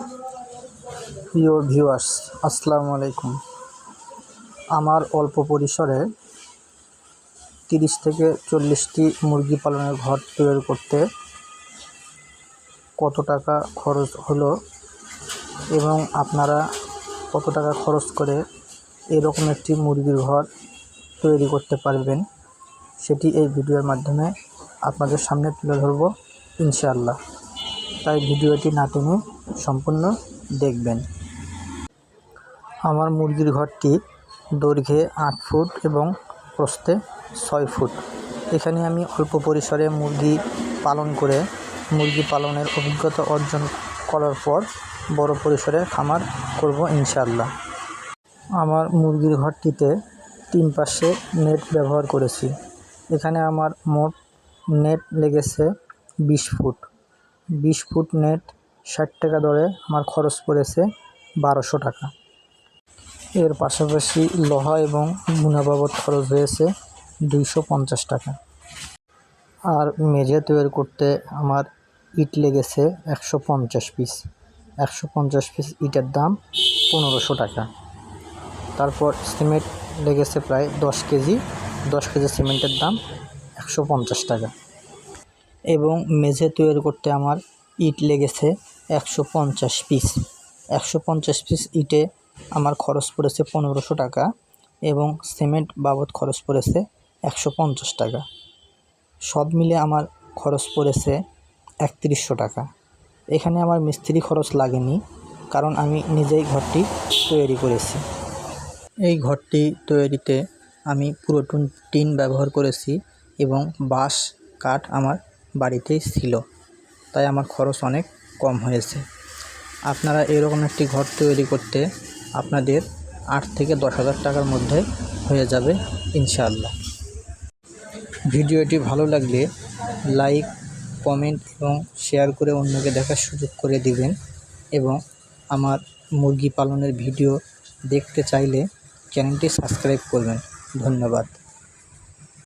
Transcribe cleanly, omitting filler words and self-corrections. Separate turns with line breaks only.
প্রিয় ভিউয়ার্স, আসসালামু আলাইকুম। আমার অল্প পরিসরে 30 থেকে 40টি মুরগি পালনের ঘর তৈরি করতে কত টাকা খরচ হলো এবং আপনারা কত টাকা খরচ করে এরকম একটি মুরগির ঘর তৈরি করতে পারবেন, সেটি এই ভিডিওর মাধ্যমে আপনাদের সামনে তুলে ধরব ইনশাআল্লাহ। তাই ভিডিওটি না টেনে সম্পূর্ণ দেখবেন। আমার মুরগির ঘরটি দৈর্ঘ্যে 8 ফুট এবং প্রস্থে 6 ফুট। এখানে আমি অল্প পরিসরে মুরগি পালন করে মুরগি পালনের অভিজ্ঞতা অর্জন করার পর বড় পরিসরে খামার করব ইনশাআল্লাহ। আমার মুরগির ঘরটিতে 3 পাশে নেট ব্যবহার করেছি। এখানে আমার মোট নেট লেগেছে 20 ফুট। 20 ফুট নেট 60 টাকা দরে আমার খরচ পড়েছে 1200 টাকা। এর পাশাপাশি লোহা এবং বুনা বাবদ খরচ হয়েছে 250 টাকা। আর মেঝে তৈরি করতে আমার ইট লেগেছে 150 পিস। 150 পিস ইটের দাম 1500 টাকা। তারপর সিমেন্ট লেগেছে প্রায় 10 কেজি। 10 কেজি সিমেন্টের দাম 150 টাকা। এবং মেঝে তৈরি করতে আমার ইট লেগেছে 150 পিস। 150 পিস ইটে আমার খরচ পড়েছে 1500 টাকা এবং সিমেন্ট বাবদ খরচ পড়েছে 150 টাকা। সব মিলে আমার খরচ পড়েছে 3100 টাকা। এখানে আমার মিস্ত্রি খরচ লাগেনি, কারণ আমি নিজেই ঘরটি তৈরি করেছি। এই ঘরটি তৈরিতে আমি পুরো টিন ব্যবহার করেছি এবং বাঁশ কাঠ আমার বাড়িতেই ছিল, তাই আমার খরচ অনেক কম হয়েছে। আপনারা এরকম একটি ঘর তৈরি করতে আপনাদের 8 থেকে 10,000 টাকার মধ্যে হয়ে যাবে ইনশাআল্লাহ। ভিডিওটি ভালো লাগলে লাইক, কমেন্ট এবং শেয়ার করে অন্যকে দেখার সুযোগ করে দিবেন এবং আমার মুরগি পালনের ভিডিও দেখতে চাইলে চ্যানেলটি সাবস্ক্রাইব করবেন। ধন্যবাদ।